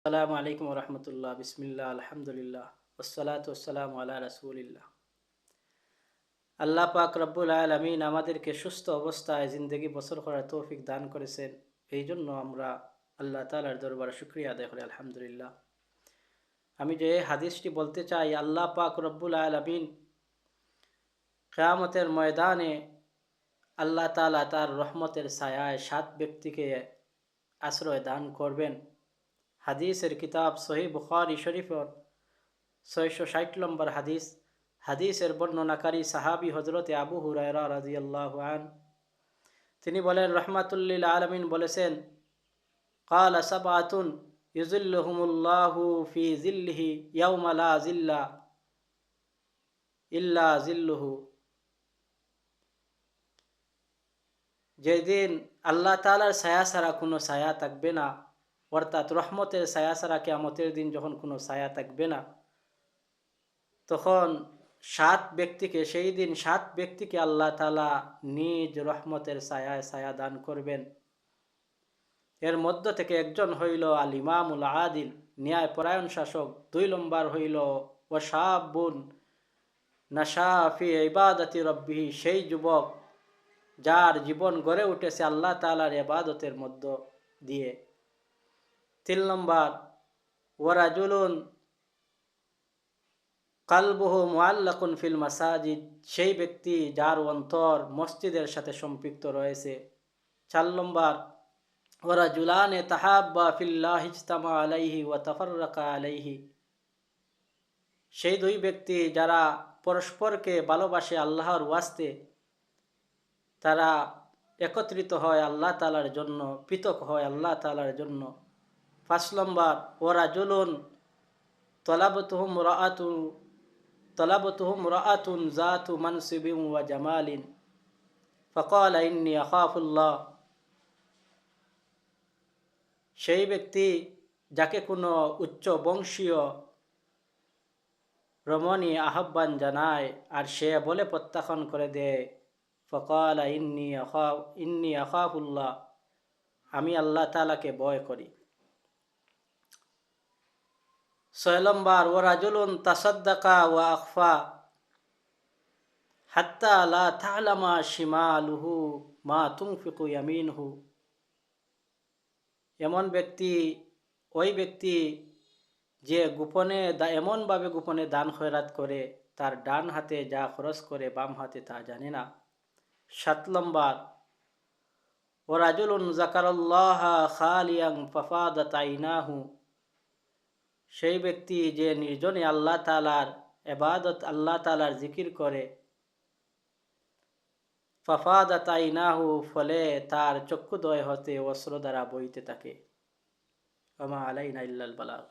আসসালামু আলাইকুম রহমতুল্লাহ, বিসমিল্লাহ, আলহামদুলিল্লাহ, ওসসালাতু ওয়াসসালামু আলা রাসূলিল্লাহ। আল্লাহ পাক রব্বুল আলামিন আমাদেরকে সুস্থ অবস্থায় জিন্দগি বসর করার তৌফিক দান করেছেন। এই জন্য আমরা আল্লাহ তাআলার দরবারে শুকরিয়া আদায় করি, আলহামদুলিল্লাহ। আমি যে হাদিসটি বলতে চাই, আল্লাহ পাক রব্বুল আলামিন কিয়ামতের ময়দানে আল্লাহ তাআলা তার রহমতের ছায়ায় 7 ব্যক্তিকে আশ্রয় দান করবেন। হাদিসের কিতাব সহিহ বুখারী শরীফের 660 নম্বর হাদিস। হাদিসের বর্ণনাকারী সাহাবী হযরতে আবু হুরায়রা রাদিয়াল্লাহু আন, তিনি বলেন, রাহমাতুল্লিল আলামিন বলেছেন, ক্বালা সাবআতুন ইউযিল্লুহুমুল্লাহু ফি যিল্লিহি ইয়াওমা লা যিল্লা ইল্লা যিল্লুহু। যেদিন আল্লাহ তাআলার ছায়া ছাড়া কোনো ছায়া থাকবে না, অর্থাৎ রহমতের ছায়া ছাড়া কিয়ামতের দিন যখন কোনো ছায়া থাকবে না, তখন সেই দিন 7 ব্যক্তিকে আল্লাহ তাআলা নিজ রহমতের ছায়ায় ছায়া দান করবেন। এর মধ্য থেকে একজন হইল আল ইমামুল আদিল, ন্যায় পরায়ণ শাসক। 2 নম্বর হইল ওয়াশাবুন নাশা ফি ইবাদাতি রাব্বিহি, সেই যুবক যার জীবন গড়ে উঠেছে আল্লাহ তাআলার ইবাদতের মধ্য দিয়ে। 3 নম্বর ওয়ারাজুলুন কালবুহু মুআল্লাকুন ফিল মাসাজিদ, সেই ব্যক্তি যার অন্তর মসজিদের সাথে সম্পৃক্ত রয়েছে। 4 নম্বর ওয়ারাজুলানে তাহাব্বা ফিল্লাহি ইজতামা আলাইহি ওয়া তাফাররাকা আলাইহি, সেই 2 ব্যক্তি যারা পরস্পরকে ভালোবাসে আল্লাহর ওয়াস্তে, তারা একত্রিত হয় আল্লাহ তাআলার জন্য, পৃথক হয় আল্লাহ তাআলার জন্য। 5 নম্বর ওয়ারাজুলুন তলাবতুহুম রাআতুন যাতু মানসিবিন ওয়া জামালিন ফাকালা ইন্নী আখাফুল্লাহ, সেই ব্যক্তি যাকে কোনো উচ্চ বংশীয় রমণী আহ্বান জানায় আর সে বলে প্রত্যাখ্যান করে দেয়, ফাকালা ইন্নী আখাফুল্লাহ, আমি আল্লাহ তাআলাকে ভয় করি। 6 নম্বর ওয়ারাজুলুন তাসাদ্দাকা ওয়া আখফা হাত্তা লা তা'লামা শিমালুহু মা তুনফিকু ইয়ামিনুহু, ওই ব্যক্তি যে এমনভাবে গোপনে দান খয়রাত করে, তার ডান হাতে যা খরচ করে বাম হাতে তা জানে না। 7 নম্বর ওয়ারাজুলুন যাকারাল্লাহা খালিয়ান ফাফাদাত আইনাহু, সেই ব্যক্তি যে নির্জনে আল্লাহ তাআলার জিকির করে, ফাফাদাত আইনাহু, ফলে তার চক্ষুদ্বয় হতে অশ্রু দ্বারা বইতে থাকে। ওয়া মা আলাইনা ইল্লাল বালাগ।